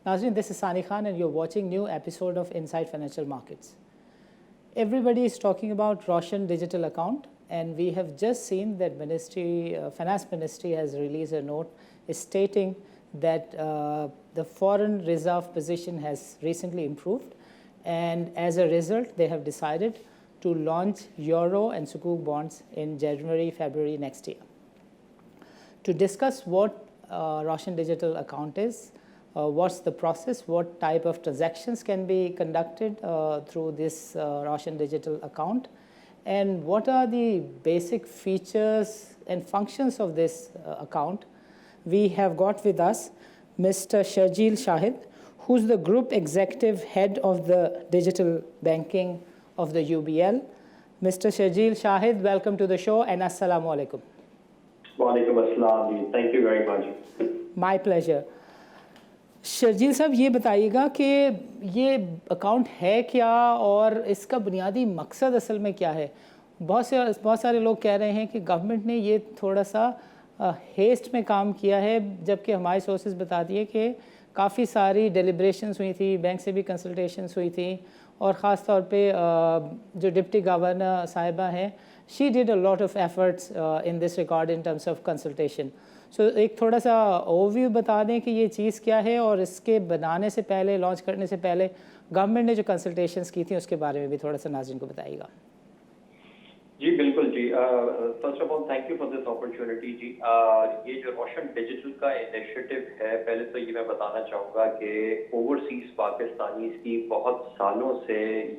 Nazreen, this is Sani Khan and you're watching new episode of Inside Financial Markets. Everybody is talking about Roshan digital account, and we have just seen that Finance Ministry has released a note stating that the foreign reserve position has recently improved, and as a result they have decided to launch Euro and Sukuk bonds in January, February next year. To discuss what Roshan digital account is, what's the process, what type of transactions can be conducted through this Roshan digital account, and what are the basic features and functions of this account, we have got with us Mr. Sharjeel Shahid, who's the Group Executive Head of the Digital Banking of the UBL. Mr. Sharjeel Shahid, welcome to the show and Assalamu alaikum. Wa alaikum assalam. Thank you very much. My pleasure. Sharjeel साहब, ये बताइएगा कि ये account है क्या और इसका बुनियादी मकसद असल में क्या है। बहुत सारे लोग कह रहे हैं कि गवर्नमेंट ने ये थोड़ा सा हेस्ट में काम किया है, जबकि हमारे सोर्सेज बता दिए कि काफ़ी सारी डेलिब्रेशंस हुई थी, बैंक से भी कंसल्टेशंस हुई थी, और ख़ास तौर पे जो डिप्टी गवर्नर साहिबा हैं, she did a lot of efforts in this record in terms of consultation. So एक थोड़ा सा ओवरव्यू बता दें कि ये चीज़ क्या है, और इसके बनाने से पहले, लॉन्च करने से पहले गवर्नमेंट ने जो कंसल्टेशंस की थी उसके बारे में भी थोड़ा सा नाज़रीन को बताइएगा। जी बिल्कुल जी। First of all thank you for this opportunity जी। ये जो रोशन डिजिटल का इनिशिएटिव है, पहले तो ये मैं बताना चाहूँगा कि ओवरसीज पाकिस्तानीज की बहुत सालों से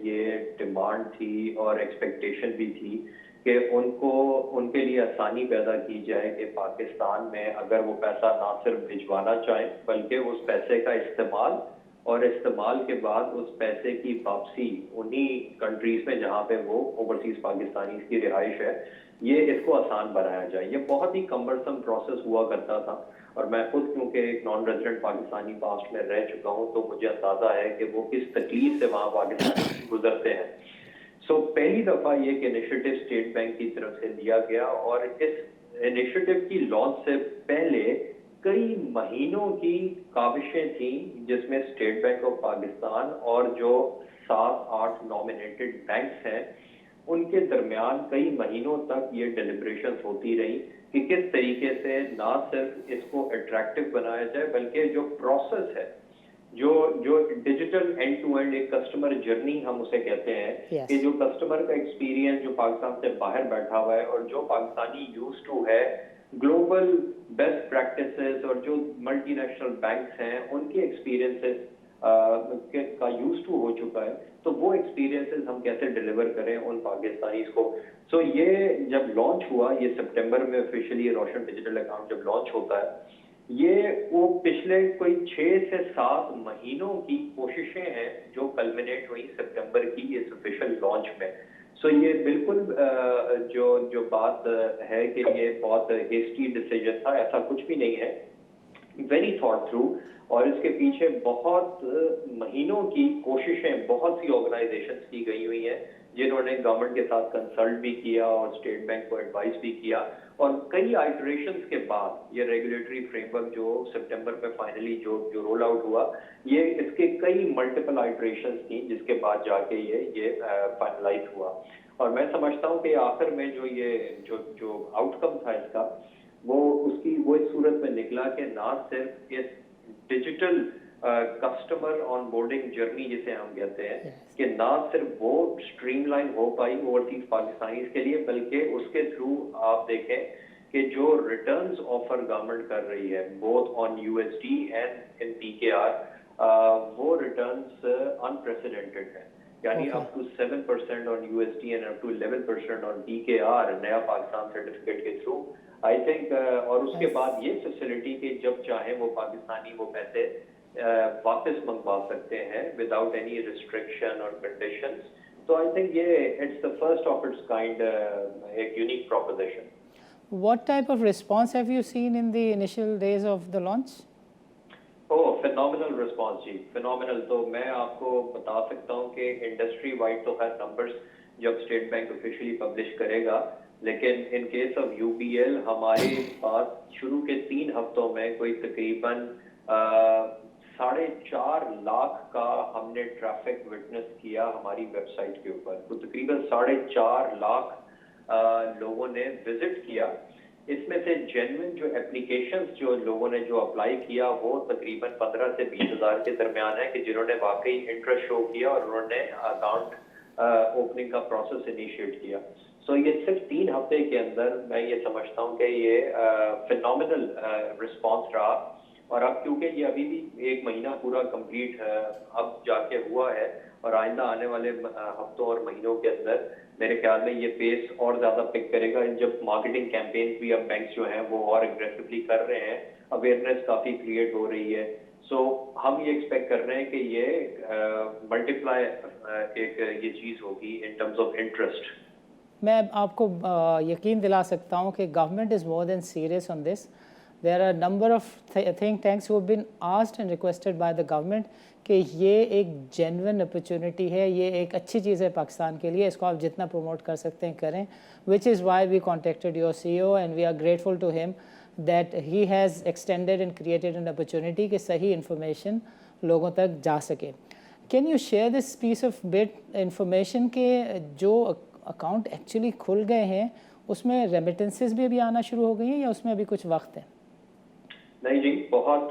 ये डिमांड थी और एक्सपेक्टेशन भी थी कि उनके लिए आसानी पैदा की जाए कि पाकिस्तान में अगर वो पैसा ना सिर्फ भिजवाना चाहें बल्कि उस पैसे का इस्तेमाल के बाद उस पैसे की वापसी उन्हीं कंट्रीज में जहाँ पे वो ओवरसीज पाकिस्तानी की रिहाइश है, ये इसको आसान बनाया जाए। ये बहुत ही कम्बरसम प्रोसेस हुआ करता था, और मैं खुद क्योंकि एक नॉन रेजिडेंट पाकिस्तानी पास्ट में रह चुका हूँ तो मुझे अंदाजा है कि वो किस तकलीफ से वहाँ पाकिस्तानी गुजरते हैं। सो पहली दफा ये एक इनिशिएटिव स्टेट बैंक की तरफ से लिया गया, और इस इनिशिएटिव की लॉन्च से पहले कई महीनों की काविशें थी जिसमें स्टेट बैंक ऑफ पाकिस्तान और जो 7-8 नॉमिनेटेड बैंक्स हैं उनके दरमियान कई महीनों तक ये डेलिब्रेशंस होती रही कि किस तरीके से ना सिर्फ इसको अट्रैक्टिव बनाया जाए बल्कि जो प्रोसेस है, जो डिजिटल एंड टू एंड एक कस्टमर जर्नी हम उसे कहते हैं, कि जो कस्टमर का एक्सपीरियंस जो पाकिस्तान से बाहर बैठा हुआ है और जो पाकिस्तानी यूज टू है ग्लोबल बेस्ट प्रैक्टिसेस और जो मल्टीनेशनल बैंक्स हैं उनके एक्सपीरियंसेस का यूज टू हो चुका है, तो वो एक्सपीरियंसेस हम कैसे डिलीवर करें उन पाकिस्तानीज को। सो ये जब लॉन्च हुआ, ये सितंबर में ऑफिशियली रोशन डिजिटल अकाउंट जब लॉन्च होता है, ये वो पिछले कोई 6 से 7 महीनों की कोशिशें हैं जो कल्मिनेट हुई सितंबर की इस ऑफिशियल लॉन्च में। सो ये बिल्कुल जो बात है कि ये बहुत हेस्टी डिसीजन था, ऐसा कुछ भी नहीं है। वेरी थॉट थ्रू, और इसके पीछे बहुत महीनों की कोशिशें बहुत सी ऑर्गेनाइजेशंस की गई हुई हैं जिन्होंने गवर्नमेंट के साथ कंसल्ट भी किया और स्टेट बैंक को एडवाइस भी किया, और कई आइटरेशंस के बाद ये रेगुलेटरी फ्रेमवर्क जो सितंबर में फाइनली जो रोल आउट हुआ, ये इसके कई मल्टीपल आइटरेशंस थी जिसके बाद जाके ये फाइनलाइज हुआ। और मैं समझता हूँ कि आखिर में जो आउटकम था इसका, वो इस सूरत में निकला कि ना सिर्फ इस डिजिटल कस्टमर ऑनबोर्डिंग जर्नी जिसे हम कहते हैं, कि ना सिर्फ वो स्ट्रीमलाइन हो पाई ओवरसीज पाकिस्तानीज के लिए, बल्कि उसके थ्रू आप देखें कि जो रिटर्न्स ऑफर गवर्नमेंट कर रही है both on USD and in PKR, वो रिटर्न्स अनप्रेसिडेंटेड है, यानी up to 7% on USD and up to 11% on PKR Naya Pakistan certificate के थ्रू, आई थिंक। और उसके बाद ये फैसिलिटी कि जब चाहे वो पाकिस्तानी वो पैसे वापस मंगवा सकते हैं विदाउट एनी रिस्ट्रिक्शन और कंडीशंस। तो आई थिंक ये it's the first of its kind एक unique proposition. What type of response have you seen in the initial days of the launch? Phenomenal response जी, फिनोमिनल। तो मैं आपको बता सकता हूँ कि इंडस्ट्री वाइड तो खैर नंबर्स जब स्टेट बैंक ऑफिशियली पब्लिश करेगा, लेकिन इन केस ऑफ यूबीएल हमारे पास शुरू के 3 हफ्तों में कोई तकरीबन 4.5 लाख का हमने ट्रैफिक विटनेस किया हमारी वेबसाइट के ऊपर। तो तकरीबन 4.5 लाख लोगों ने विजिट किया। इसमें से जेन्युइन जो एप्लीकेशंस जो लोगों ने जो अप्लाई किया वो तकरीबन 15 से 20 हज़ार के दरमियान है कि जिन्होंने वाकई इंटरेस्ट शो किया और उन्होंने अकाउंट ओपनिंग का प्रोसेस इनिशिएट किया। सो ये सिर्फ 3 हफ्ते के अंदर मैं ये समझता हूँ कि ये फिनोमिनल रिस्पॉन्स रहा। और अब क्योंकि ये अभी भी 1 महीना पूरा कंप्लीट अब जाके हुआ है और आइंदा आने वाले हफ्तों और महीनों के अंदर मेरे ख्याल में ये पेस और ज्यादा पिक करेगा। जब मार्केटिंग कैंपेन्स भी अब बैंक्स जो हैं वो और एग्रेसिवली कर रहे हैं, अवेयरनेस काफी क्रिएट हो रही है। सो हम ये एक्सपेक्ट कर रहे हैं कि ये मल्टीप्लाई एक ये चीज होगी इन टर्म्स ऑफ इंटरेस्ट। मैं आपको यकीन दिला सकता हूँ कि government is more than serious on this. There are number of think tanks who have been asked and requested by the government कि ये एक जेन्युइन अपॉर्चुनिटी है, ये एक अच्छी चीज़ है पाकिस्तान के लिए, इसको आप जितना प्रमोट कर सकते हैं करें। Which is why we contacted your CEO and we are grateful to him that he has extended and created an opportunity कि सही इन्फॉर्मेशन लोगों तक जा सके। Can you share this piece of bit information के जो अकाउंट एक्चुअली खुल गए हैं उसमें रेमिटेंसेस भी अभी आना शुरू हो गई हैं या उसमें अभी कुछ वक्त है? नहीं जी, बहुत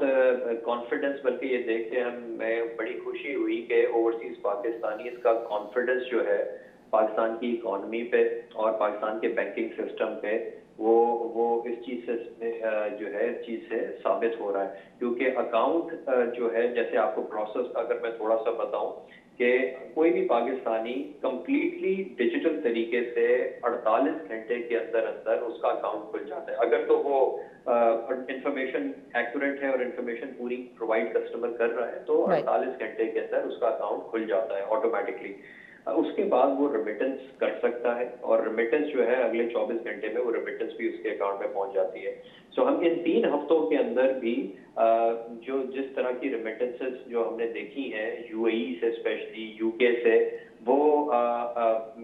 कॉन्फिडेंस, बल्कि ये देख के हमें बड़ी खुशी हुई कि ओवरसीज पाकिस्तानी इसका कॉन्फिडेंस जो है पाकिस्तान की इकोनॉमी पे और पाकिस्तान के बैंकिंग सिस्टम पे वो इस चीज से जो है इस चीज से साबित हो रहा है। क्योंकि अकाउंट जो है, जैसे आपको प्रोसेस का अगर मैं थोड़ा सा बताऊं कि कोई भी पाकिस्तानी कंप्लीटली डिजिटल तरीके से 48 घंटे के अंदर अंदर उसका अकाउंट खुल जाता है। अगर तो वो इंफॉर्मेशन एक्यूरेट है और इंफॉर्मेशन पूरी प्रोवाइड कस्टमर कर रहा है तो 48 घंटे के अंदर उसका अकाउंट खुल जाता है ऑटोमेटिकली। उसके बाद वो रेमिटेंस कर सकता है और रेमिटेंस जो है अगले 24 घंटे में वो रेमिटेंस भी उसके अकाउंट में पहुंच जाती है। सो हम इन 3 हफ्तों के अंदर भी जो जिस तरह की रेमिटेंसेस जो हमने देखी हैं UAE से, स्पेशली UK से, वो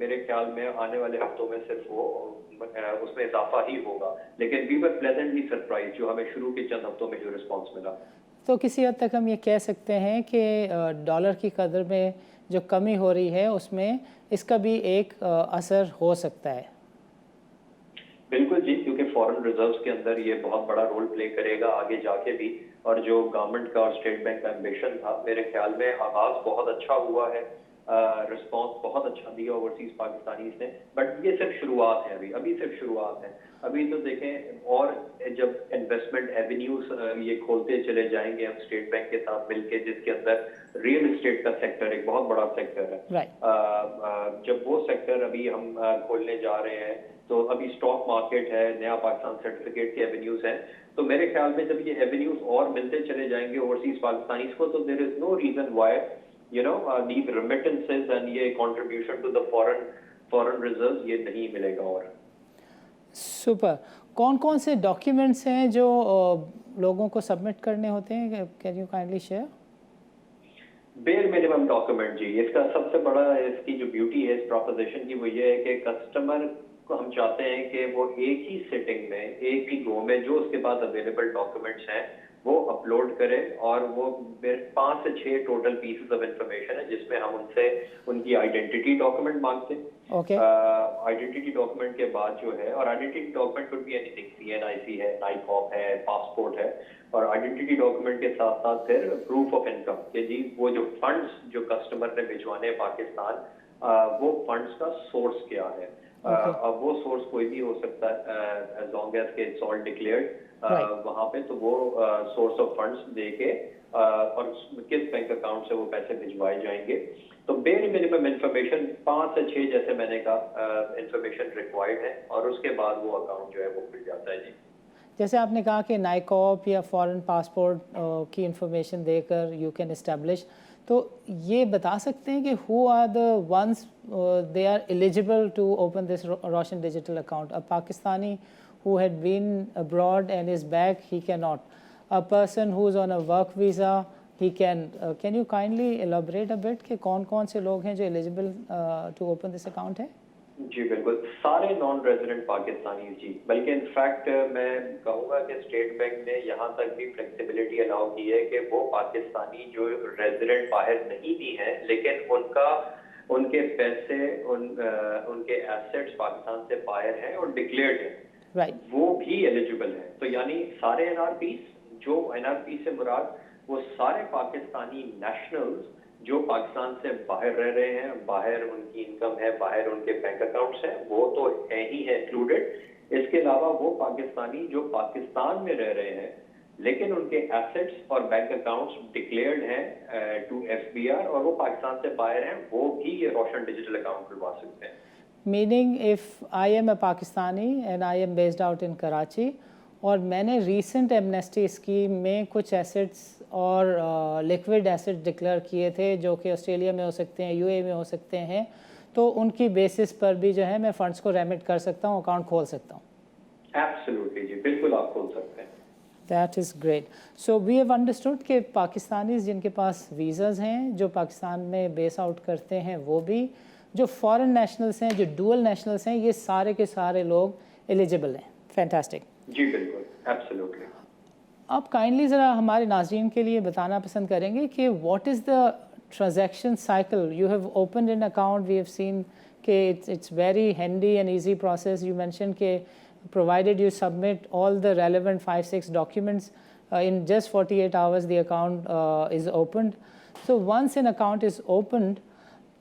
मेरे ख्याल में आने वाले हफ्तों में सिर्फ वो उसमें इजाफा ही होगा। लेकिन वी वर प्लेजेंटली सरप्राइज जो हमें शुरू के चंद हफ्तों में जो रिस्पॉन्स मिला। तो किसी हद तक हम ये कह सकते हैं कि डॉलर की कदर में जो कमी हो रही है उसमें इसका भी एक असर हो सकता है। बिल्कुल जी, क्योंकि फॉरेन रिजर्व्स के अंदर ये बहुत बड़ा रोल प्ले करेगा आगे जाके भी। और जो गवर्नमेंट का और स्टेट बैंक का एम्बिशन था, मेरे ख्याल में आगाज बहुत अच्छा हुआ है, रिस्पांस बहुत अच्छा दिया ओवरसीज पाकिस्तानीज ने। बट ये सिर्फ शुरुआत है, अभी सिर्फ शुरुआत है। अभी तो देखें, और जब इन्वेस्टमेंट एवेन्यूज ये खोलते चले जाएंगे हम स्टेट बैंक के साथ मिलके, जिसके अंदर रियल एस्टेट का सेक्टर एक बहुत बड़ा सेक्टर है, जब वो सेक्टर अभी हम खोलने जा रहे हैं, तो अभी स्टॉक मार्केट है, नया पाकिस्तान सर्टिफिकेट के एवेन्यूज हैं, तो मेरे ख्याल में जब ये एवेन्यूज और मिलते चले जाएंगे ओवरसीज पाकिस्तानीज को, तो there is no reason why these remittances and ये contribution to the foreign reserves ये नहीं मिलेगा। और सुपर। कौन कौन से डॉक्यूमेंट्स हैं जो लोगों को सबमिट करने होते हैं? Can you kindly share? Bare minimum document जी, इसका सबसे बड़ा, इसकी जो ब्यूटी है इस प्रोपोजिशन की, वो ये है कि कस्टमर को हम चाहते हैं कि वो एक ही सिटिंग में, एक ही गो में जो उसके पास अवेलेबल डॉक्यूमेंट्स हैं वो अपलोड करें। और वो 5 से 6 टोटल पीसेस ऑफ इंफॉर्मेशन है जिसमें हम उनसे उनकी आइडेंटिटी डॉक्यूमेंट मांगते हैं। आइडेंटिटी डॉक्यूमेंट के बाद जो है, और identity document could be anything, CNIC है, नाइकॉप है, पासपोर्ट है। और आइडेंटिटी डॉक्यूमेंट के साथ साथ फिर प्रूफ ऑफ इनकम कि जी वो जो फंड्स जो कस्टमर ने भिजवाने पाकिस्तान, वो फंड्स का सोर्स क्या है। अब वो सोर्स कोई भी हो सकता है एज लॉन्ग एज के इट्स ऑल डिक्लेयर्ड वहां पे, तो वो सोर्स ऑफ फंड्स देके और किस बैंक अकाउंट से वो पैसे भिजवाए जाएंगे। तो बेयर मिनिमम इंफॉर्मेशन 5 से 6 जैसे मैंने कहा इंफॉर्मेशन रिक्वायर्ड है, और उसके बाद वो अकाउंट जो है वो खुल जाता है जी। जैसे आपने कहा कि नाइकॉप या फॉरेन पासपोर्ट की इंफॉर्मेशन देकर यू कैन एस्टेब्लिश, तो ये बता सकते हैं कि who are the ones they are eligible to open this Roshan digital account? A Pakistani who had been abroad and is back, he cannot. A person who is on a work visa, he can. Can you kindly elaborate a bit कि कौन-कौन से लोग हैं जो eligible to open this account है? जी बिल्कुल, सारे non resident Pakistani जी, बल्कि इनफैक्ट मैं कहूँगा कि स्टेट बैंक ने यहाँ तक भी फ्लेक्सिबिलिटी अलाउ की है कि वो पाकिस्तानी जो रेजिडेंट बाहर नहीं भी हैं, लेकिन उनके पैसे उनके एसेट्स पाकिस्तान से बाहर हैं और डिक्लेयर्ड हैं, राइट, वो भी एलिजिबल हैं। तो यानी सारे एनआरपीस, जो एनआरपी से मुराद वो सारे पाकिस्तानी नेशनल्स जो पाकिस्तान से बाहर रह रहे हैं, बाहर उनकी इनकम है, बाहर उनके बैंक अकाउंट्स हैं, वो तो है ही है इंक्लूडेड। इसके अलावा वो पाकिस्तानी जो पाकिस्तान में रह रहे हैं लेकिन उनके एसेट्स और बैंक अकाउंट्स डिक्लेयर्ड हैं टू एफबीआर और वो पाकिस्तान से बाहर हैं, वो भी ये रोशन डिजिटल अकाउंट खुलवा सकते हैं। Meaning if I am a Pakistani and I am based out in Karachi और मैंने रीसेंट एमनेस्टी स्कीम में कुछ एसेट्स और लिक्विड एसेट डिक्लेयर किए थे जो कि ऑस्ट्रेलिया में हो सकते हैं, यूएई में हो सकते हैं, तो उनकी बेसिस पर भी जो है मैं फ़ंड्स को रेमिट कर सकता हूँ, अकाउंट खोल सकता हूँ। एब्सोल्युटली जी, बिल्कुल आप खोल सकते हैं। That is great. So we have understood कि पाकिस्तानीज़ जिनके पास वीज़ाज़ हैं, जो पाकिस्तान में बेस आउट करते हैं, वो भी जो फॉरेन नेशनल्स हैं, जो डुअल नेशनल्स हैं, ये सारे के सारे लोग एलिजिबल हैं। फैंटास्टिक। जी बिल्कुल, एब्सोल्युटली। आप काइंडली ज़रा हमारे नाज़रीन के लिए बताना पसंद करेंगे कि what is the transaction cycle? You have opened an account, we have seen कि it's very handy and easy process. You mention कि provided you submit all the relevant 5-6 documents in just 48 hours the account is opened. So once an account is opened,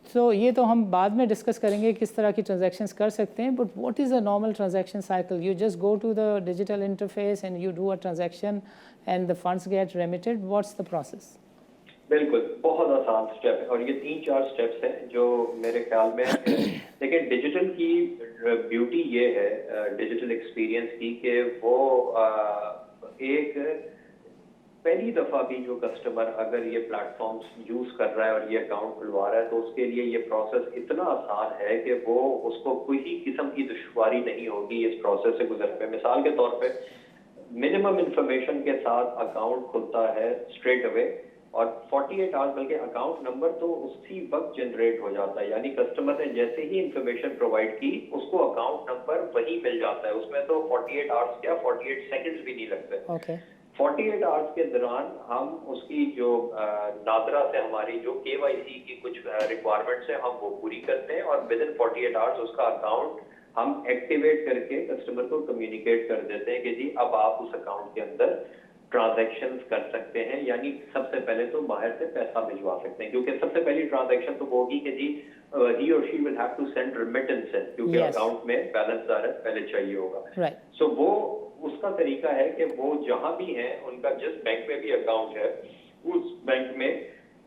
so ये तो हम बाद में discuss करेंगे किस तरह की ट्रांजैक्शंस कर सकते हैं, but what is a normal transaction cycle? You just go to the digital interface and you do a transaction and the funds get remitted, what's the process? बिल्कुल, बहुत आसान स्टेप है और ये 3-4 स्टेप्स हैं जो मेरे ख्याल में लेकिन डिजिटल की ब्यूटी ये है डिजिटल एक्सपीरियंस की कि वो एक पहली दफ़ा भी जो कस्टमर अगर ये प्लेटफॉर्म्स यूज़ कर रहा है और ये अकाउंट खुलवा रहा है तो उसके लिए ये प्रोसेस इतना आसान है कि वो उसको कोई ही किस्म की दुश्वारी नहीं होगी इस प्रोसेस से गुजरने में। मिसाल के तौर पे मिनिमम इंफॉर्मेशन के साथ अकाउंट खुलता है स्ट्रेट अवे और 48 आवर्स बल्कि अकाउंट नंबर तो उसी वक्त जनरेट हो जाता है, यानी कस्टमर ने जैसे ही इंफॉर्मेशन प्रोवाइड की उसको अकाउंट नंबर वही मिल जाता है। उसमें तो 48 आवर्स क्या 48 सेकंड्स भी नहीं लगते। ओके 48 आवर्स के दौरान हम उसकी जो नादरा से हमारी जो केवाईसी की कुछ रिक्वायरमेंट्स है हम वो पूरी करते हैं और विद इन 48 आवर्स उसका अकाउंट हम एक्टिवेट करके कस्टमर को कम्युनिकेट कर देते हैं कि जी अब आप उस अकाउंट के अंदर ट्रांजैक्शंस कर सकते हैं। यानी सबसे पहले तो बाहर से पैसा भिजवा सकते हैं क्योंकि सबसे पहली ट्रांजैक्शन तो वो होगी कि जी ही और she will have to send remittance क्योंकि अकाउंट में बैलेंस आ रहा है पहले चाहिए होगा। सो वो उसका तरीका है कि वो जहां भी हैं उनका जिस बैंक में भी अकाउंट है उस बैंक में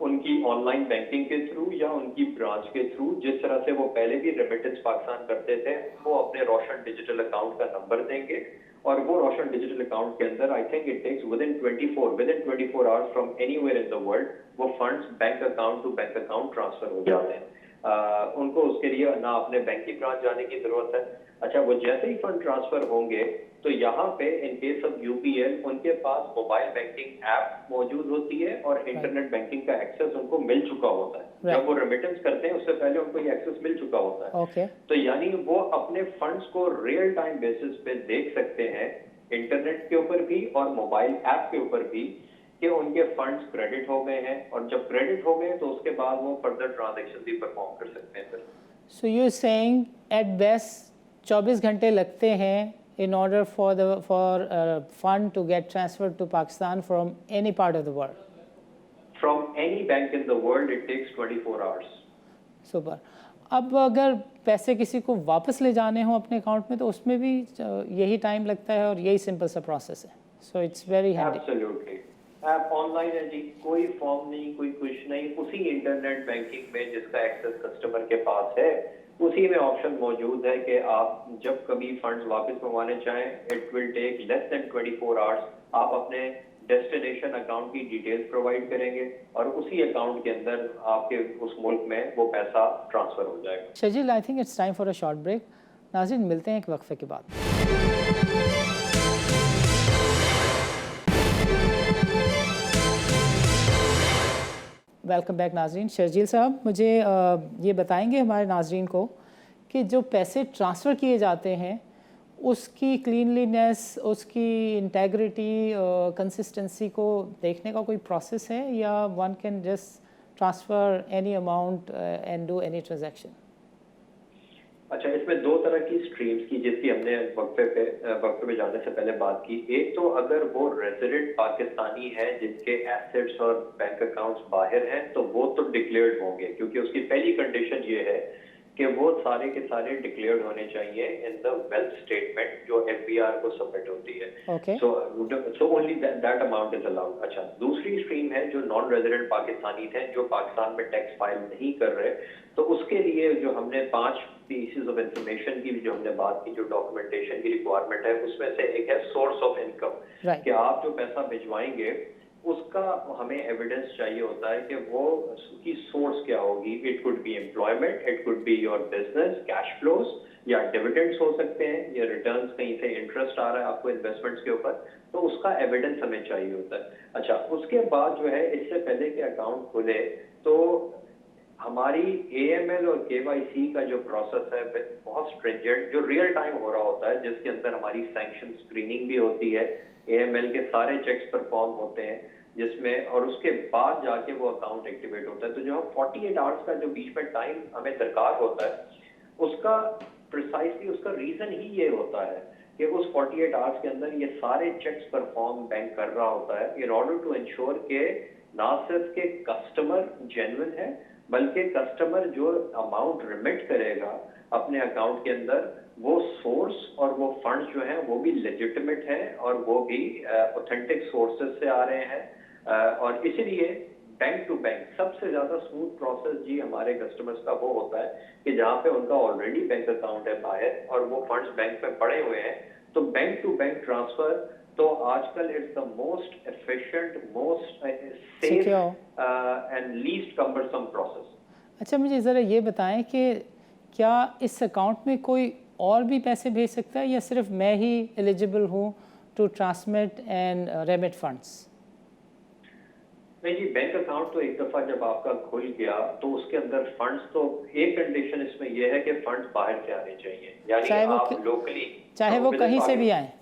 उनकी ऑनलाइन बैंकिंग के थ्रू या उनकी ब्रांच के थ्रू जिस तरह से वो पहले भी रेमिटेंस पाकिस्तान करते थे वो अपने रोशन डिजिटल अकाउंट का नंबर देंगे और वो रोशन डिजिटल अकाउंट के अंदर I think it takes within 24 hours from anywhere in the world वो funds bank account to bank account transfer हो जाते हैं। उनको उसके लिए ना अपने बैंक की ब्रांच जाने की जरूरत है। अच्छा, वो जैसे ही फंड ट्रांसफर होंगे तो यहाँ पे इन केस ऑफ यूपीएल उनके पास मोबाइल बैंकिंग ऐप मौजूद होती है और इंटरनेट बैंकिंग का एक्सेस उनको मिल चुका होता है। जब वो रेमिटेंस करते हैं उससे पहले उनको ये एक्सेस मिल चुका होता है। तो यानी वो अपने फंड्स को रियल टाइम बेसिस पे देख सकते हैं इंटरनेट के ऊपर भी और मोबाइल ऐप के ऊपर भी कि उनके फंड्स क्रेडिट हो गए हैं और जब क्रेडिट हो गए तो उसके बाद वो फर्दर ट्रांजैक्शन भी परफॉर्म कर सकते हैं। फिर so you saying at best 24 घंटे लगते हैं in order for fund to get transferred to Pakistan from any part of the world? From any bank in the world, it takes 24 hours. Super. अब अगर पैसे किसी को वापस ले जाने हो अपने अकाउंट में तो उसमें भी यही टाइम लगता है और यही सिंपल सा प्रोसेस है। So it's very handy. Absolutely. App online है जी, कोई फॉर्म नहीं, कोई कुछ नहीं, उसी इंटरनेट बैंकिंग में जिसका एक्सेस कस्टमर के पास है उसी में ऑप्शन मौजूद है कि आप जब कभी फंड्स वापस मंगवाने चाहें it will take less than 24 hours. आप अपने डेस्टिनेशन अकाउंट की डिटेल्स प्रोवाइड करेंगे और उसी अकाउंट के अंदर आपके उस मुल्क में वो पैसा ट्रांसफर हो जाएगा। Shajeel, I think it's time for a short break. नाज़रीन, मिलते हैं एक वक्फे के बाद। वेलकम बैक नाज़रीन। शर्जील साहब, मुझे ये बताएंगे हमारे नाज़रीन को कि जो पैसे ट्रांसफ़र किए जाते हैं उसकी क्लीनलीनेस, उसकी इंटेग्रिटी, कंसिस्टेंसी को देखने का कोई प्रोसेस है, या one can just transfer any amount and do any transaction? अच्छा, इसमें दो तरह की स्ट्रीम्स की जिसकी हमने वक्फे पे जाने से पहले बात की। एक तो अगर वो रेजिडेंट पाकिस्तानी है जिनके एसेट्स और बैंक अकाउंट्स बाहर हैं तो वो तो डिक्लेयर्ड होंगे, क्योंकि उसकी पहली कंडीशन ये है कि वो सारे के सारे डिक्लेयर्ड होने चाहिए इन द वेल्थ स्टेटमेंट जो एफबीआर को सबमिट होती है। Okay. So only that amount is allowed. अच्छा, दूसरी स्ट्रीम है जो नॉन रेजिडेंट पाकिस्तानी थे जो पाकिस्तान में टैक्स फाइल नहीं कर रहे, तो उसके लिए जो हमने 5 पीसेस ऑफ इंफॉर्मेशन की जो हमने बात की, जो डॉक्यूमेंटेशन की रिक्वायरमेंट है, उसमें से एक है सोर्स ऑफ इनकम। Right. कि आप जो पैसा भिजवाएंगे उसका हमें एविडेंस चाहिए होता है कि वो उसकी सोर्स क्या होगी। It could be employment, it could be your business cash flows, या डिविडेंड्स हो सकते हैं, या रिटर्न्स, कहीं से इंटरेस्ट आ रहा है आपको इन्वेस्टमेंट्स के ऊपर, तो उसका एविडेंस हमें चाहिए होता है। अच्छा, उसके बाद जो है इससे पहले कि अकाउंट खुले तो हमारी AML और KYC का जो प्रोसेस है बहुत स्ट्रिंजेंट, जो रियल टाइम हो रहा होता है, जिसके अंदर हमारी सैंक्शन स्क्रीनिंग भी होती है, AML के सारे चेक्स परफॉर्म होते हैं जिसमें, और उसके बाद जाके वो अकाउंट एक्टिवेट होता है। तो जो 48 आवर्स का जो बीच में टाइम हमें दरकार होता है, उसका प्रिसाइसली उसका रीजन ही ये होता है कि उस 48 आवर्स के अंदर ये सारे चेक्स परफॉर्म बैंक कर रहा होता है इन ऑर्डर टू इंश्योर के ना सिर्फ के कस्टमर जेन्युइन है, बल्कि कस्टमर जो अमाउंट रिमिट करेगा अपने अकाउंट के अंदर, वो सोर्स और वो फंड जो है वो भी लेजिटिमेट है और वो भी ऑथेंटिक सोर्सेज से आ रहे हैं। और इसीलिए बैंक टू बैंक सबसे ज्यादा स्मूथ प्रोसेस जी हमारे कस्टमर्स का वो होता है कि जहाँ पे उनका ऑलरेडी बैंक अकाउंट है बाहर और वो फंड्स बैंक में पड़े हुए हैं, तो बैंक टू बैंक ट्रांसफर तो आजकल it's the most efficient, most safe and least cumbersome process. अच्छा, मुझे ज़रा ये बताएं कि क्या इस अकाउंट में कोई और भी पैसे भेज सकता है, या सिर्फ मैं ही एलिजिबल हूँ to transmit and remit funds? नहीं जी, बैंक अकाउंट तो एक दफा जब आपका खुल गया तो उसके अंदर फंड्स, तो एक कंडीशन इसमें यह है कि फंड्स बाहर से आने चाहिए, यानी आप लोकली, चाहे वो कहीं से भी आए।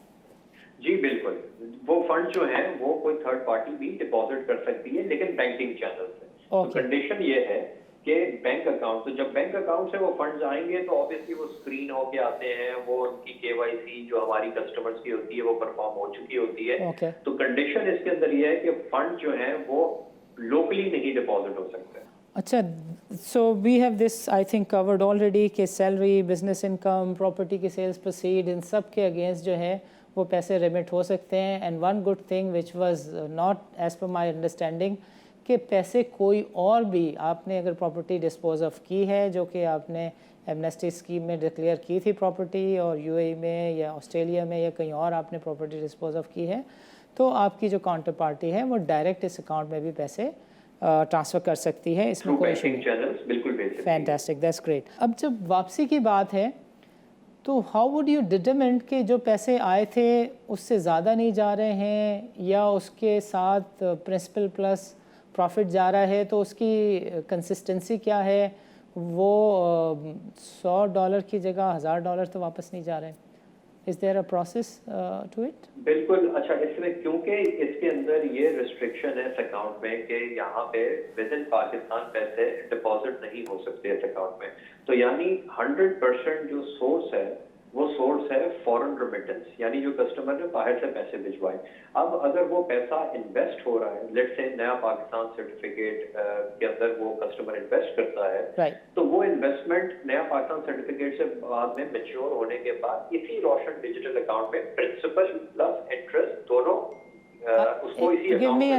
जी बिल्कुल, वो फंड जो है वो कोई थर्ड पार्टी भी डिपॉजिट कर सकती है, लेकिन बैंकिंग चैनल से। तो कंडीशन ये है कि बैंक अकाउंट, तो जब बैंक अकाउंट से वो फंड्स आएंगे तो ऑब्वियसली वो स्क्रीन होके आते हैं, वो उनकी KYC जो हमारी कस्टमर्स की होती है वो परफॉर्म हो चुकी होती है। तो कंडीशन इसके अंदर ये है कि फंड जो है वो लोकली नहीं डिपॉजिट हो सकते। अच्छा, so we have this I think covered already कि सैलरी, बिजनेस इनकम, प्रॉपर्टी की सेल्स प्रोसीड, इन सब के अगेंस्ट जो है वो पैसे रिमिट हो सकते हैं। And one good thing which was not as per my understanding कि पैसे कोई और भी, आपने अगर प्रॉपर्टी डिस्पोज ऑफ की है जो कि आपने एमनेस्टी स्कीम में डिक्लेयर की थी प्रॉपर्टी, और UAE में या ऑस्ट्रेलिया में या कहीं और आपने प्रॉपर्टी डिस्पोज ऑफ की है, तो आपकी जो काउंटर पार्टी है वो डायरेक्ट इस अकाउंट में भी पैसे ट्रांसफ़र कर सकती है। इसमें कोई इशू नहीं। Fantastic, that's great. अब जब वापसी की बात है तो हाउ वुड यू डिटरमिन कि जो पैसे आए थे उससे ज़्यादा नहीं जा रहे हैं, या उसके साथ प्रिंसिपल प्लस प्रॉफिट जा रहा है, तो उसकी कंसिस्टेंसी क्या है? वो $100 की जगह $1000 तो वापस नहीं जा रहे हैं। Is there a process to it? बिल्कुल। अच्छा, इसमें क्योंकि इसके अंदर ये रिस्ट्रिक्शन है इस अकाउंट में कि यहाँ पे विद इन पाकिस्तान पैसे डिपॉजिट नहीं हो सकते इस अकाउंट में, तो यानी 100% जो सोर्स है वो सोर्स है फॉरेन रेमिटेंस, यानी जो कस्टमर ने बाहर से पैसे भिजवाए। अब अगर वो पैसा इन्वेस्ट हो रहा है, लेट्स से नया पाकिस्तान सर्टिफिकेट के अंदर वो कस्टमर इन्वेस्ट करता है, तो वो इन्वेस्टमेंट नया पाकिस्तान सर्टिफिकेट से बाद में मैच्योर होने के बाद इसी रोशन डिजिटल अकाउंट में प्रिंसिपल प्लस इंटरेस्ट दोनों उसको इसी गिव मी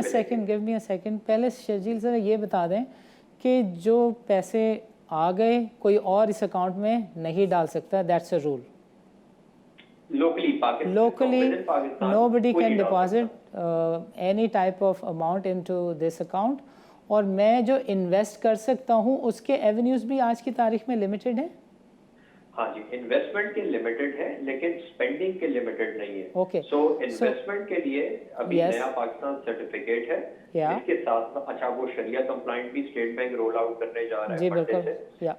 अ सेकंड, पहले शर्जील सर ये बता दें कि जो पैसे आ गए कोई और इस अकाउंट में नहीं डाल सकता, that's a rule. Locally, nobody can deposit any type of amount into this account, और मैं जो इन्वेस्ट कर सकता हूँ उसके एवेन्यूज भी आज की तारीख में लिमिटेड हैं। हाँ जी, इन्वेस्टमेंट के लिमिटेड है लेकिन स्पेंडिंग के लिमिटेड नहीं है। Okay. सो So, इन्वेस्टमेंट के लिए अभी yes. नया पाकिस्तान सर्टिफिकेट है। Yeah. इसके साथ अच्छा वो शरिया कंप्लाइंट भी स्टेट बैंक रोल आउट करने जा रहा है जी मंडे बिल्कुल। से। या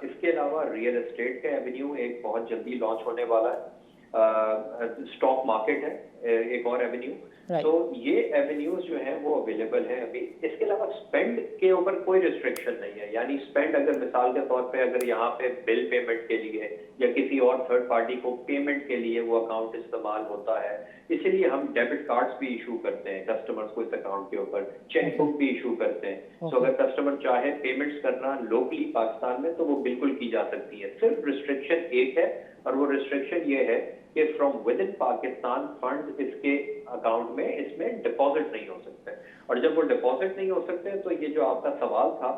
इसके अलावा रियल एस्टेट का एवेन्यू एक बहुत जल्दी लॉन्च होने वाला है। स्टॉक मार्केट है एक और एवेन्यू। Right. तो ये एवेन्यूज जो हैं वो अवेलेबल हैं अभी। इसके अलावा स्पेंड के ऊपर कोई रिस्ट्रिक्शन नहीं है, यानी स्पेंड अगर मिसाल के तौर पे अगर यहाँ पे बिल पेमेंट के लिए या किसी और थर्ड पार्टी को पेमेंट के लिए वो अकाउंट इस्तेमाल होता है, इसीलिए हम डेबिट कार्ड्स भी इशू करते हैं कस्टमर्स को इस अकाउंट के ऊपर, चेक बुक भी इशू करते हैं। सो अगर कस्टमर चाहे पेमेंट्स करना लोकली पाकिस्तान में तो वो बिल्कुल की जा सकती है। सिर्फ रिस्ट्रिक्शन एक है और वो रिस्ट्रिक्शन ये है कि from with in Pakistan fund इसके अकाउंट में इसमें डिपॉजिट नहीं हो सकते। और जब वो डिपॉजिट नहीं हो सकते तो ये जो आपका सवाल था,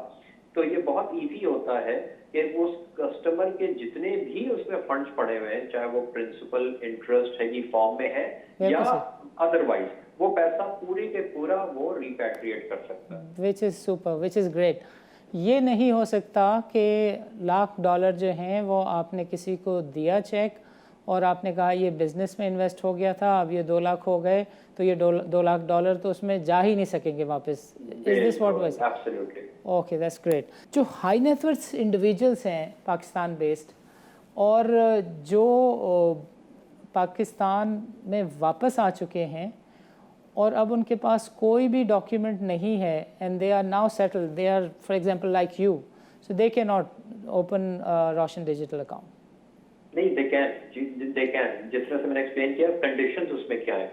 तो ये बहुत इजी होता है कि उस कस्टमर के जितने भी उसमें फंड्स पड़े हुए हैं, चाहे वो प्रिंसिपल इंटरेस्ट है की फॉर्म में है या अदरवाइज, वो पैसा पूरे के पूरा वो रिपैट्रिएट कर सकता है। Which is super, which is great. ये नहीं हो सकता कि $1,00,000 जो हैं वो आपने किसी को दिया चेक और आपने कहा ये बिजनेस में इन्वेस्ट हो गया था, अब ये 2 लाख हो गए, तो ये $2 लाख तो उसमें जा ही नहीं सकेंगे वापस। Is this what was? Absolutely. Okay, that's great. जो हाई नेटवर्थ इंडिविजुअल्स हैं पाकिस्तान बेस्ड और जो पाकिस्तान में वापस आ चुके हैं और अब उनके पास कोई भी डॉक्यूमेंट नहीं है and they are now settled, they are for example like you, so they can not open Roshan digital account. नहीं, दे कैन। जिस तरह से मैंने एक्सप्लेन किया, कंडीशंस उसमें क्या है।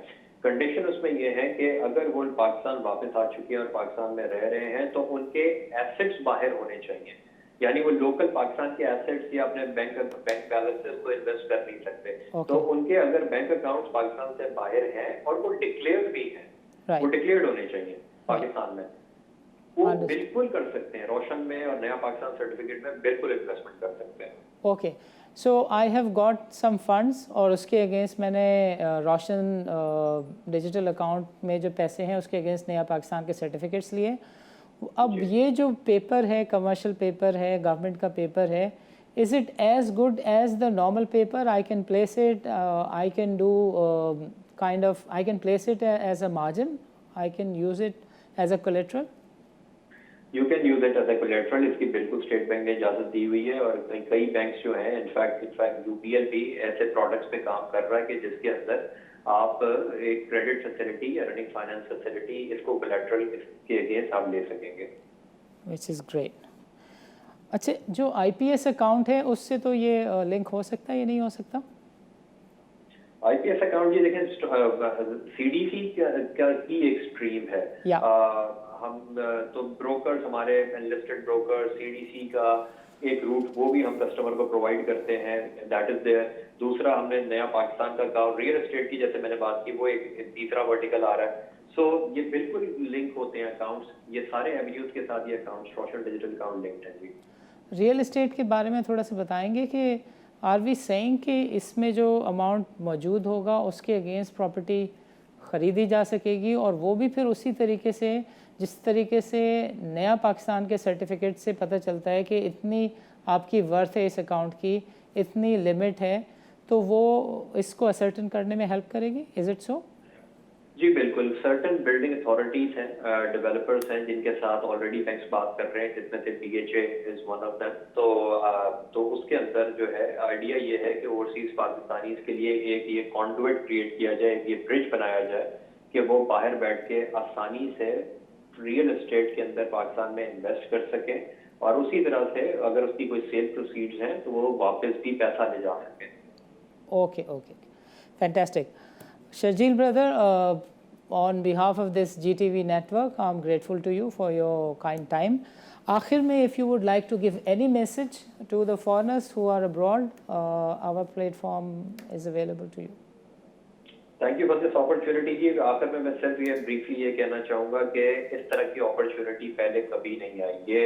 कंडीशन उसमें ये है कि अगर वो पाकिस्तान वापस आ चुके हैं और पाकिस्तान में रह रहे हैं तो उनके एसेट्स बाहर होने चाहिए, यानी वो लोकल पाकिस्तान के एसेट्स या अपने बैंक बैलेंसेस को इन्वेस्ट कर नहीं सकते। तो उनके अगर बैंक अकाउंट्स पाकिस्तान से बाहर हैं और वो डिक्लेयर्ड भी हैं, वो डिक्लेयर्ड होने चाहिए पाकिस्तान में, वो बिल्कुल कर सकते हैं। रोशन में और नया पाकिस्तान सर्टिफिकेट में बिल्कुल इन्वेस्टमेंट कर सकते हैं। Okay, so I have got some funds और उसके अगेंस्ट मैंने रोशन डिजिटल अकाउंट में जो पैसे हैं उसके अगेंस्ट नया पाकिस्तान के सर्टिफिकेट्स लिए। अब ये जो पेपर है, कमर्शियल पेपर है, गवर्नमेंट का पेपर है, is it as good as the normal paper? I can place it, I can do kind of, I can place it as a margin, I can use it as a collateral? You can use it as a collateral. इसकी बिल्कुल state bank ने इजाजत दी हुई है और कई banks जो हैं, इनफैक्ट यूपीएल भी ऐसे प्रोडक्ट्स पे काम कर रहा है कि जिसके अंदर आप एक क्रेडिट फैसिलिटी या रनिंग फाइनेंस फैसिलिटी इसको कोलेट्रल के अगेंस्ट आप ले सकेंगे। Which is great. अच्छा, जो आईपीएस अकाउंट है उससे तो ये लिंक हो सकता है या नहीं हो सकता? आईपीएस अकाउंट, ये देखें, सीडीसी का की एक स्ट्रीम है। हम तो ब्रोकर्स, हमारे एनलिस्टेड ब्रोकर, सीडीसी का एक रूट वो भी हम कस्टमर को प्रोवाइड करते हैं, दैट इज देयर। दूसरा, हमने नया पाकिस्तान का अकाउंट, रियल एस्टेट की जैसे मैंने बात की, वो एक तीसरा वर्टिकल आ रहा है। सो ये बिल्कुल लिंक होते हैं अकाउंट्स, ये सारे एवेन्यूज के साथ ये अकाउंट्स रोशन डिजिटल अकाउंट लिंक्ड हैं जी। रियल एस्टेट के बारे में थोड़ा सा बताएंगे कि आर वी सेइंग कि इसमें जो अमाउंट मौजूद होगा उसके अगेंस्ट प्रॉपर्टी ख़रीदी जा सकेगी और वो भी फिर उसी तरीके से जिस तरीके से नया पाकिस्तान के सर्टिफिकेट से पता चलता है कि इतनी आपकी वर्थ है इस अकाउंट की, इतनी लिमिट है, तो वो इसको असर्टन करने में हेल्प करेगी? Is it so? जी बिल्कुल। सर्टन बिल्डिंग अथॉरिटीज हैं, डेवलपर्स हैं जिनके साथ ऑलरेडी बैंक्स बात कर रहे हैं, जिसमें से BHA is one of them. तो उसके अंदर जो है आइडिया ये है कि ओवरसीज पाकिस्तानीज के लिए एक ये कॉन्डुइट क्रिएट किया जाए, एक ये ब्रिज बनाया जाए कि वो बाहर बैठ के आसानी से रियल एस्टेट के अंदर पाकिस्तान में इन्वेस्ट कर सके और उसी तरह से अगर उसकी कोई सेल प्रोसीड्स हैं तो वो वापस भी पैसा ले जा सके। Okay okay, fantastic. Sharjeel brother, on behalf of this GTV network, I'm grateful to you for your kind time. आखिर में, if you would like to give any message to the foreigners who are abroad, our platform is available to you. Thank you for this opportunity जी। आखिर में मैं सिर्फ ये briefly ये कहना चाहूँगा कि इस तरह की अपॉर्चुनिटी पहले कभी नहीं आई। ये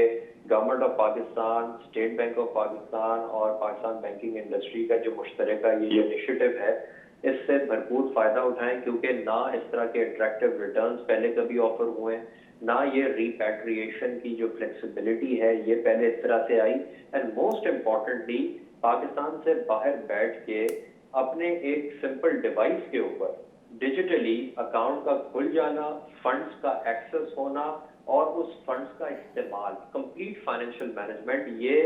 government of Pakistan, state bank of Pakistan और पाकिस्तान बैंकिंग इंडस्ट्री का जो मुश्तरका ये इनिशिएटिव है, इससे भरपूर फायदा उठाएं, क्योंकि ना इस तरह के अट्रैक्टिव रिटर्न्स पहले कभी ऑफर हुए, ना ये रिपैट्रिएशन की जो फ्लेक्सिबिलिटी है ये पहले इस तरह से आई, एंड मोस्ट इम्पॉर्टेंटली पाकिस्तान से बाहर बैठ के अपने एक सिंपल डिवाइस के ऊपर डिजिटली अकाउंट का खुल जाना, फंड्स का एक्सेस होना और उस फंड्स का इस्तेमाल, कंप्लीट फाइनेंशियल मैनेजमेंट, ये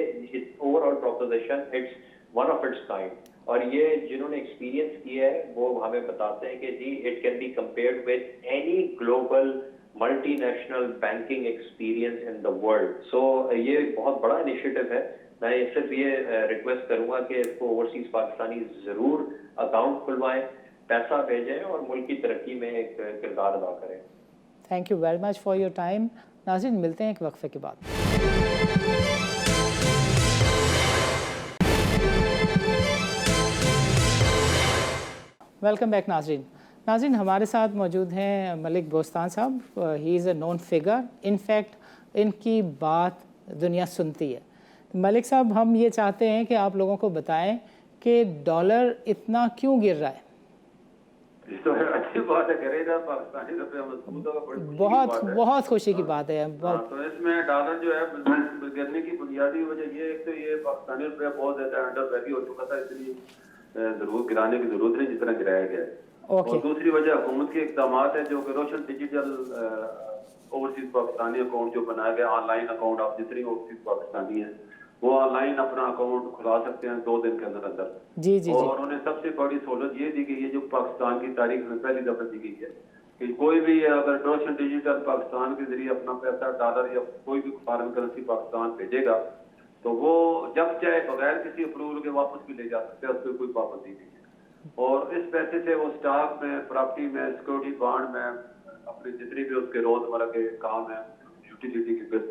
overall proposition it's one of its kind. और ये जिन्होंने एक्सपीरियंस किया है वो हमें बताते हैं कि जी it can be compared with any global multinational banking experience in the world. So ये बहुत बड़ा इनिशिएटिव है। मैं सिर्फ ये रिक्वेस्ट करूंगा कि इसको ओवरसीज पाकिस्तानी जरूर अकाउंट खुलवाएं, पैसा भेजें और मुल्क की तरक्की में एक किरदार अदा करें। Thank you very much for your time. नाज़रीन, मिलते हैं एक वक्फे के बाद। वेलकम बैक नाज़रीन। नाज़रीन, हमारे साथ मौजूद हैं मलिक बोस्तान साहब। He is a known figure, in fact इनकी बात दुनिया सुनती है। मलिक साहब, हम ये चाहते हैं कि आप लोगों को बताएं कि डॉलर इतना क्यों गिर रहा है। तो अच्छी बात है, करेगा पाकिस्तानी रुपया मजबूत होगा, बड़ी बहुत खुशी की बात है। तो इसमें डॉलर जो है गिरने की बुनियादी वजह ये, एक तो ये पाकिस्तानी रुपया बहुत ज्यादा अंडर वैल्यू हो चुका था, इसलिए जरूर गिराने की जरूरत नहीं जितना गिराया गया है। और दूसरी वजह हुकूमत के इकदाम है जो कि रोशन डिजिटल ओवरसीज पाकिस्तानी अकाउंट जो बनाया गया, ऑनलाइन अकाउंट, आप जितनी ओवरसीज पाकिस्तानी है वो ऑनलाइन अपना अकाउंट खुला सकते हैं 2 दिन के अंदर अंदर। जी। और उन्हें सबसे बड़ी सहूलत ये दी गई है जो पाकिस्तान की तारीख में पहली दफा दी गई है कि कोई भी अगर रोशन डिजिटल पाकिस्तान के जरिए अपना पैसा डॉलर या कोई भी फॉरेन करेंसी पाकिस्तान भेजेगा तो वो जब चाहे बगैर किसी अप्रूवल के वापस भी ले जा सकते हैं, उस पर कोई पाबंदी नहीं है। और इस पैसे से वो स्टॉक में, प्रॉपर्टी में, सिक्योरिटी बॉन्ड में, अपने जितनी भी उसके रोजमर्रा के काम है, यूटिलिटी के बिल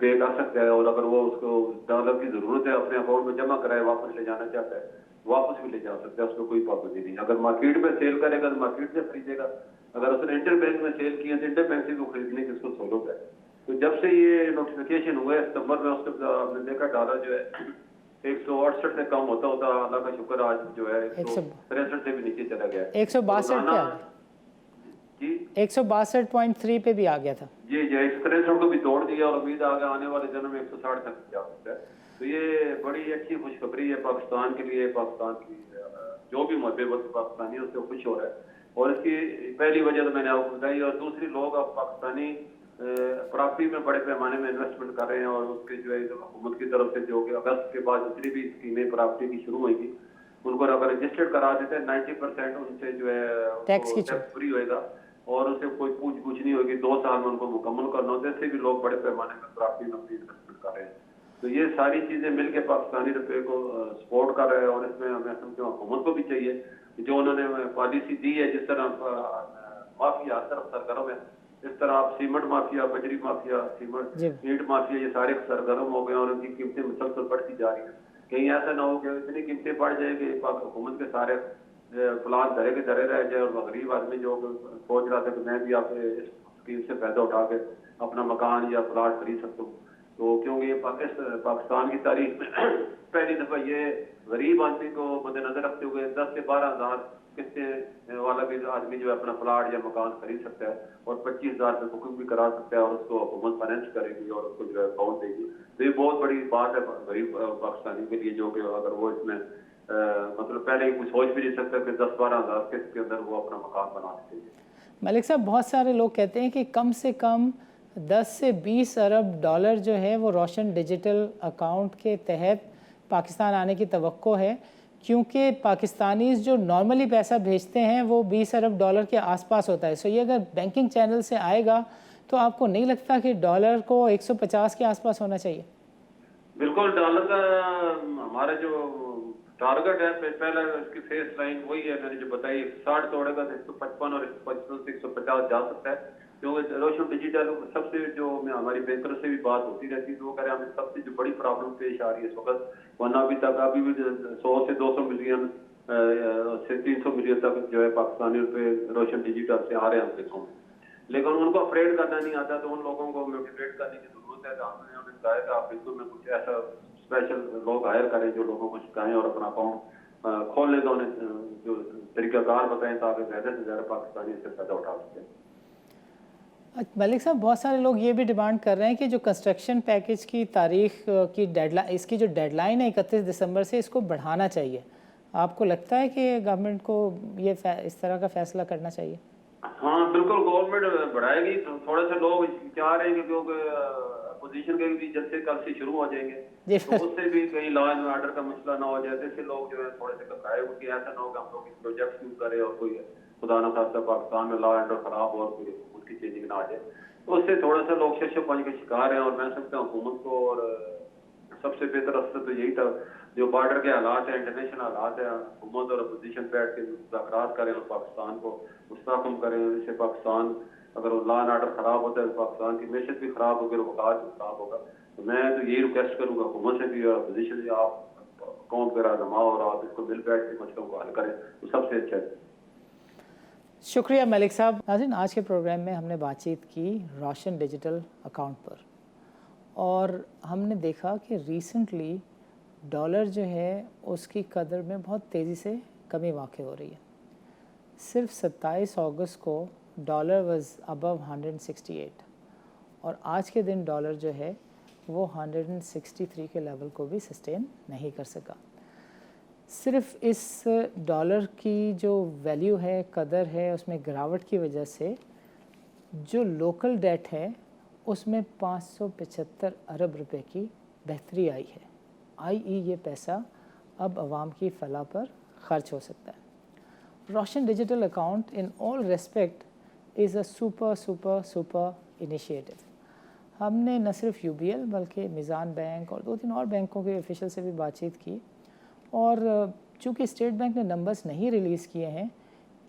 पे कर सकता है। और अगर वो उसको डॉलर की जरूरत है अपने अकाउंट में जमा कराए, वापस ले जाना चाहता है, वापस भी ले जा सकता है, उसको कोई पाबंदी नहीं। अगर मार्केट में सेल करेगा तो मार्केट से खरीदेगा, अगर उसने इंटर बैंक में सेल किया तो इंटर बैंक से भी खरीदने की उसको सहूलत है। तो जब से ये नोटिफिकेशन हुआ है सितंबर में, उसके आपने देखा डॉलर जो है 168 से कम होता होता, अल्लाह का शुक्र आज जो है 163 से भी नीचे चला गया है। 162 पे आ गया जी, 162.3 पे भी आ गया था जी 163 को भी तोड़ दिया और उम्मीद आगे आने वाले दिनों में 160 तक जा सकता है। तो ये बड़ी अच्छी खुशखबरी है पाकिस्तान के लिए, पाकिस्तान की जो भी मुहब्बत पाकिस्तानी है उससे खुश हो रहा है। और इसकी पहली वजह तो मैंने आपको बताई। और दूसरी, लोग अब पाकिस्तानी प्रॉपर्टी में बड़े पैमाने में इन्वेस्टमेंट कर रहे हैं और उसके जो है हुकूमत की तरफ से जो कि अगस्त के बाद जितनी भी स्कीमें प्रॉपर्टी की शुरू होगी उनको अगर रजिस्टर्ड करा देते हैं 90% उनसे जो है टैक्स फ्री होएगा और उसे कोई पूछ नहीं होगी। 2 साल में उनको मुकम्मल करना होता है। इससे भी लोग बड़े पैमाने में प्रॉपर्टी में इन्वेस्टमेंट कर रहे हैं। तो ये सारी चीजें मिलकर पाकिस्तानी रुपये को सपोर्ट कर रहे हैं। और इसमें मैं समझता हूँ हुकूमत को भी चाहिए जो उन्होंने पॉलिसी दी है, जिस तरह माफिया हर तरफ सरगर्म है, इस तरह आप सीमेंट माफिया, बजरी माफिया, सीमेंट ईंट माफिया, ये सारे सरगर्म हो गए और उनकी कीमतें मुसलसल बढ़ती जा रही है। कहीं ऐसा ना हो कि इतनी कीमतें बढ़ जाएगी हुकूमत के सारे प्लान धरे के धरे रह जाए और गरीब आदमी जो सोच रहा था कि मैं भी आप इस स्कीम से फायदा उठा के अपना मकान या प्लाट खरीद सकता हूँ। तो क्योंकि ये पाकिस्तान की तारीख में पहली दफा ये गरीब आदमी को मद्देनजर रखते हुए 10 से 12 हजार किस्तें वाला भी आदमी जो है अपना प्लाट या मकान खरीद सकता है और 25,000 रुपये बुकिंग भी करा सकता है और उसको हुकूमत फाइनेंस करेगी और उसको जो है अकाउंट देगी। तो ये बहुत बड़ी बात है गरीब पाकिस्तानी के लिए, जो कि अगर वो इसमें मतलब पहले कुछ सोच भी नहीं सकता कि 10-12 हजार किस्त के अंदर वो अपना मकान बना सकेंगे। मलिक साहब, बहुत सारे लोग कहते हैं कि कम से कम 10 से 20 अरब डॉलर जो है वो रोशन डिजिटल अकाउंट के तहत पाकिस्तान आने की तवक्को है, क्योंकि पाकिस्तानीज़ जो नॉर्मली पैसा भेजते हैं वो 20 अरब डॉलर के आसपास होता है। सो ये अगर बैंकिंग चैनल से आएगा तो आपको नहीं लगता कि डॉलर को 150 के आसपास होना चाहिए? बिल्कुल, डॉलर का हमारा जो टारगेट है पहला इसकी फेस लाइन वही है, मैंने जो बताई 60 तोड़ेगा तो 155 और 155 से 150 जा सकता है। क्योंकि रोशन डिजिटल सबसे जो हमारी बैंकर से भी बात होती रहती है तो वो कह रहे हैं हमें सबसे जो बड़ी प्रॉब्लम पेश आ रही है इस वक्त, वरना अभी तक अभी भी 100 से 200 मिलियन से 300 मिलियन तक जो है पाकिस्तानी रुपये रोशन डिजिटल से आ रहे हैं हमसे कम, लेकिन उनको अपग्रेड करना नहीं आता। तो उन लोगों को मोटिवेट करने की जरूरत है। तो हमने उन्हें बताया कि आप बिल्कुल में कुछ ऐसा स्पेशल लोग हायर करें जो लोगों को सिखाएं और अपना अकाउंट खोलने का उन्हें जो तरीकाकार बताएं ताकि ज्यादा से ज्यादा पाकिस्तानी इससे फायदा उठा सकें। मलिक साहब, बहुत सारे लोग ये भी डिमांड कर रहे हैं कि जो कंस्ट्रक्शन पैकेज की तारीख की डेडलाइन, इसकी जो डेडलाइन है 31 दिसंबर से, इसको बढ़ाना चाहिए। आपको लगता है कि गवर्नमेंट को ये इस तरह का फैसला करना चाहिए? हाँ बिल्कुल, गवर्नमेंट बढ़ाएगी। तो थोड़े से लोग चाह रहे हैं कि क्योंकि अपोजिशन के भी जैसे कल से शुरू हो जाएंगे तो उससे भी कहीं लॉ एंड ऑर्डर का मसला ना हो जाए, जैसे लोग जो है थोड़े से घबराए हो कि ऐसा ना हो कि हम लोग इस प्रोजेक्ट शुरू करें और कोई खुदा न खास्ता पाकिस्तान में लॉ एंड ऑर्डर खराब हो और कोई उसकी चेंजिंग ना आ जाए। तो उससे थोड़ा सा लोग शशोपंज के शिकार हैं। और मैं समझता हूँ हुकूमत को और सबसे बेहतर रास्ता तो यही था, जो बॉर्डर के हालात है, इंटरनेशनल हालात है, हुकूमत और अपोजिशन बैठ के मुज़ाकरात करें और पाकिस्तान को मुस्तहकम करें। जैसे पाकिस्तान अगर लॉ एंड ऑर्डर खराब होता है तो पाकिस्तान की मैशत भी खराब होगी और वक़ार भी खराब होगा। तो मैं तो यही रिक्वेस्ट करूँगा हुकूमत से भी और अपोजिशन से, आप कौम के रहनुमा और आप इसको मिल बैठ के मसलों को हल करें तो सबसे अच्छा है। शुक्रिया मलिक साहब। नाज़रीन, आज के प्रोग्राम में हमने बातचीत की रोशन डिजिटल अकाउंट पर, और हमने देखा कि रिसेंटली डॉलर जो है उसकी कदर में बहुत तेज़ी से कमी वाक़ हो रही है। सिर्फ 27 अगस्त को डॉलर वाज अबव 168 और आज के दिन डॉलर जो है वो 163 के लेवल को भी सस्टेन नहीं कर सका। सिर्फ इस डॉलर की जो वैल्यू है, कदर है, उसमें गिरावट की वजह से जो लोकल डेट है उसमें 575 अरब रुपए की बेहतरी आई है। ये पैसा अब आवाम की फलाह पर ख़र्च हो सकता है। Roshan digital account in all respect is a super initiative. हमने न सिर्फ UBL बल्कि मिज़ान बैंक और 2-3 और बैंकों के ऑफिशियल से भी बातचीत की, और चूँकि स्टेट बैंक ने नंबर्स नहीं रिलीज़ किए हैं,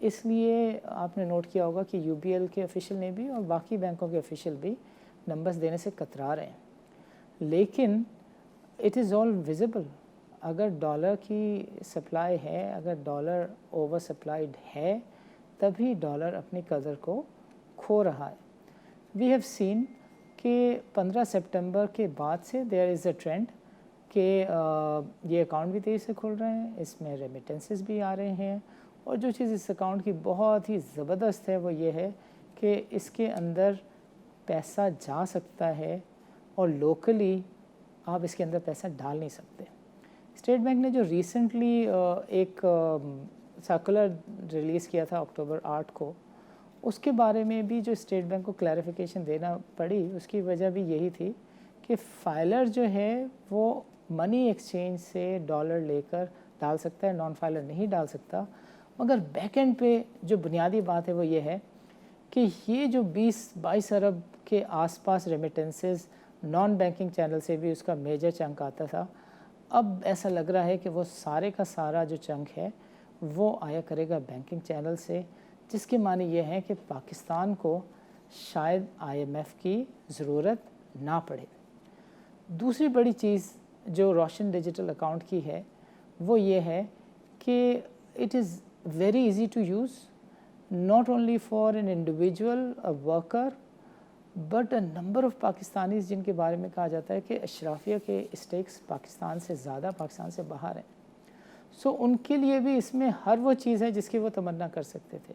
इसलिए आपने नोट किया होगा कि UBL के ऑफिशियल ने भी और बाकी बैंकों के ऑफिशियल भी नंबर्स देने से कतरा रहे हैं। लेकिन इट इज़ ऑल विजिबल। अगर डॉलर की सप्लाई है, अगर डॉलर ओवर सप्लाइड है, तभी डॉलर अपनी कदर को खो रहा है। वी हैव सीन कि 15 सितंबर के बाद से देयर इज़ अ ट्रेंड कि ये अकाउंट भी तेज़ी से खुल रहे हैं, इसमें रेमिटेंसेस भी आ रहे हैं, और जो चीज़ इस अकाउंट की बहुत ही ज़बरदस्त है वो ये है कि इसके अंदर पैसा जा सकता है और लोकली आप इसके अंदर पैसा डाल नहीं सकते। स्टेट बैंक ने जो रिसेंटली एक सर्कुलर रिलीज़ किया था अक्टूबर 8 को, उसके बारे में भी जो स्टेट बैंक को क्लैरिफिकेशन देना पड़ी, उसकी वजह भी यही थी कि फाइलर जो है वो मनी एक्सचेंज से डॉलर लेकर डाल सकता है, नॉन फाइलर नहीं डाल सकता। मगर बैक एंड पे जो बुनियादी बात है वो ये है कि ये जो 20-22 अरब के आसपास रेमिटेंसेस नॉन बैंकिंग चैनल से भी उसका मेजर चंक आता था, अब ऐसा लग रहा है कि वो सारे का सारा जो चंक है वो आया करेगा बैंकिंग चैनल से, जिसके माने ये है कि पाकिस्तान को शायद IMF की ज़रूरत ना पड़े। दूसरी बड़ी चीज़ जो रोशन डिजिटल अकाउंट की है वो ये है कि it is very easy to use, not only for an individual, a worker, but a number of Pakistanis जिनके बारे में कहा जाता है कि अशराफिया के स्टेक्स पाकिस्तान से ज़्यादा पाकिस्तान से बाहर हैं। सो उनके लिए भी इसमें हर वो चीज़ है जिसकी वो तमन्ना कर सकते थे।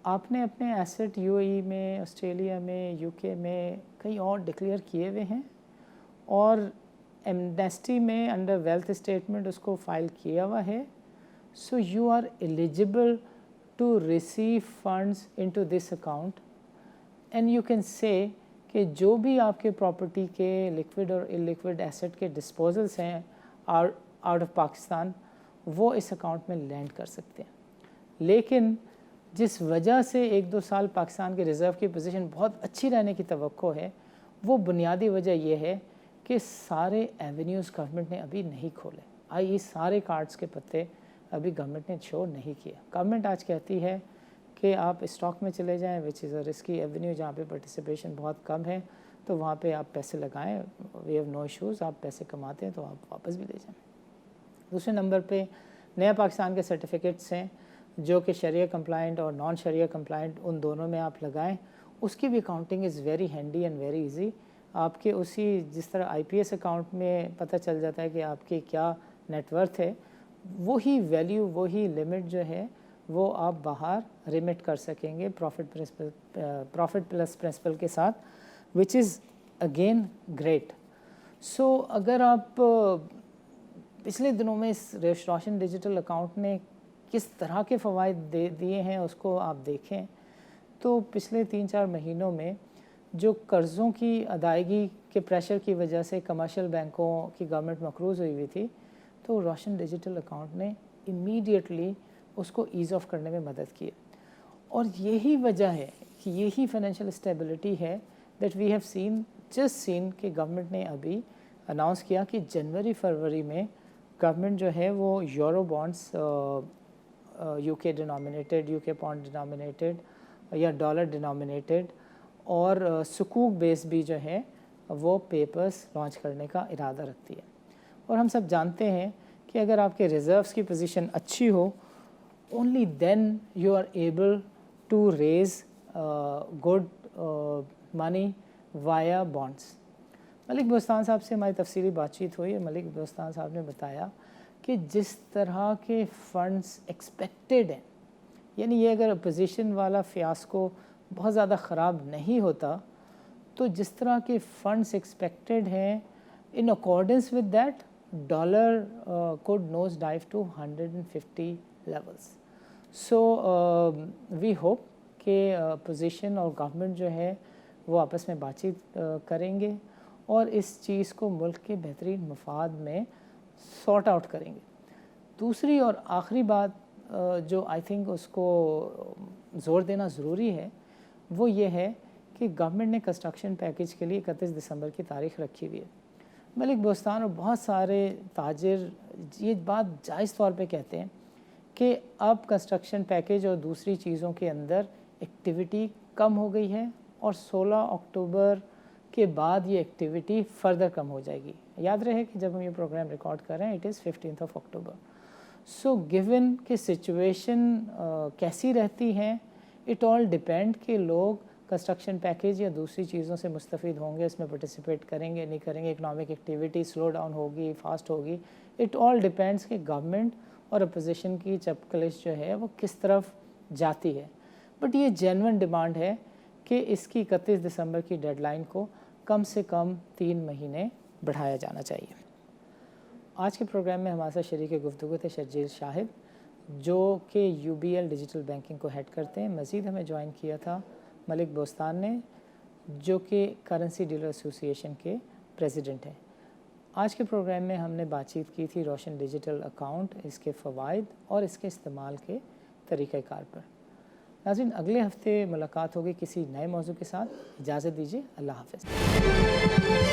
आपने अपने एसेट UAE में, ऑस्ट्रेलिया में, UK में कई और डिक्लेयर किए हुए हैं, और एमनेस्टी में अंडर वेल्थ स्टेटमेंट उसको फाइल किया हुआ है। So you are eligible to receive funds into this account, and you can say कि जो भी आपके प्रॉपर्टी के लिक्विड और इलिक्विड एसेट के डिस्पोजल्स हैं आउट ऑफ पाकिस्तान, वो इस अकाउंट में लैंड कर सकते हैं। लेकिन जिस वजह से 1-2 साल पाकिस्तान के रिज़र्व की पोजीशन बहुत अच्छी रहने की तवक्को है, वो बुनियादी वजह यह है कि सारे एवेन्यूज़ गवर्नमेंट ने अभी नहीं खोले। सारे कार्ड्स के पत्ते अभी गवर्नमेंट ने शो नहीं किया। गवर्नमेंट आज कहती है कि आप स्टॉक में चले जाएं, which is a risky Avenue, जहाँ पे पार्टिसिपेशन बहुत कम है, तो वहाँ पे आप पैसे लगाएं, वी हैव नो इशूज़, आप पैसे कमाते हैं तो आप वापस भी ले जाएं। दूसरे नंबर पे नया पाकिस्तान के सर्टिफिकेट्स हैं जो कि शरिया कंप्लाइंट और नॉन शरिया कंप्लाइंट, उन दोनों में आप लगाएं। उसकी भी accounting is very handy and very easy. आपके उसी जिस तरह IPS अकाउंट में पता चल जाता है कि आपकी क्या नेटवर्थ है, वही वैल्यू, वही लिमिट जो है वो आप बाहर रिमिट कर सकेंगे प्रॉफिट प्लस प्रिंसिपल के साथ, विच इज़ अगेन ग्रेट। सो अगर आप पिछले दिनों में इस रोशन डिजिटल अकाउंट ने किस तरह के फ़वाइद दिए हैं उसको आप देखें तो पिछले 3-4 महीनों में जो कर्ज़ों की अदायगी के प्रेशर की वजह से कमर्शियल बैंकों की गवर्नमेंट मकरूज़ हुई थी, तो रोशन डिजिटल अकाउंट ने इमीडिएटली उसको ईज़ ऑफ करने में मदद की। और यही वजह है कि यही फाइनेंशियल स्टेबिलिटी है दैट वी हैव सीन कि गवर्नमेंट ने अभी अनाउंस किया कि जनवरी-फरवरी में गवर्नमेंट जो है वो euro bonds UK denominated, UK pond denominated या डॉलर डिनोमिनेटेड और सुकूक बेस भी जो है वो पेपर्स लॉन्च करने का इरादा रखती है। और हम सब जानते हैं कि अगर आपके रिज़र्व्स की पोजीशन अच्छी हो, only then you are able to raise good money via bonds. Malik Bostan sahab से हमारी तफसीली बातचीत हुई। मलिक बोस्तान साहब ने बताया कि जिस तरह के फंड्स एक्सपेक्टेड हैं, यानी ये अगर अपोजिशन वाला फियास्को बहुत ज़्यादा ख़राब नहीं होता तो जिस तरह के फंड्स एक्सपेक्टेड हैं, in accordance with that dollar could nose dive to 150 levels. So we hope कि अपोजिशन और गवर्नमेंट जो है वो आपस में बातचीत करेंगे और इस चीज़ को मुल्क के बेहतरीन मफाद में सॉर्ट आउट करेंगे। दूसरी और आखिरी बात जो आई थिंक उसको ज़ोर देना ज़रूरी है वो ये है कि गवर्नमेंट ने कंस्ट्रक्शन पैकेज के लिए 31 दिसंबर की तारीख रखी हुई है। मलिक बोस्तान और बहुत सारे ताजिर ये बात जायज़ तौर पे कहते हैं कि अब कंस्ट्रक्शन पैकेज और दूसरी चीज़ों के अंदर एक्टिविटी कम हो गई है और 16 अक्टूबर के बाद ये एक्टिविटी फ़र्दर कम हो जाएगी। याद रहे कि जब हम ये प्रोग्राम रिकॉर्ड कर रहे हैं it is 15 October. So given कि सिचुएशन कैसी रहती हैं, इट ऑल डिपेंड कि लोग कंस्ट्रक्शन पैकेज या दूसरी चीज़ों से मुस्तफ़ीद होंगे, इसमें पार्टिसिपेट करेंगे नहीं करेंगे, इकनॉमिक एक्टिविटी स्लो डाउन होगी फास्ट होगी। इट ऑल डिपेंड्स कि गवर्नमेंट और अपोजिशन की चपकलिश जो है वो किस तरफ जाती है। बट ये जेन्युइन डिमांड है कि इसकी 31 दिसंबर की डेडलाइन को कम से कम 3 महीने बढ़ाया जाना चाहिए। आज के प्रोग्राम में हमारे साथ शरीक गुफ्तगू थे शर्जील शाहिद जो कि UBL डिजिटल बैंकिंग को हेड करते हैं। मज़ीद हमें ज्वाइन किया था मलिक बोस्तान ने जो कि करेंसी डीलर एसोसिएशन के प्रेसिडेंट हैं। आज के प्रोग्राम में हमने बातचीत की थी रोशन डिजिटल अकाउंट, इसके फ़वाइद और इसके इस्तेमाल के तरीक़ाकार पर। नाज़रीन, अगले हफ्ते मुलाकात होगी किसी नए मौजू के साथ। इजाज़त दीजिए, अल्लाह हाफ़िज़।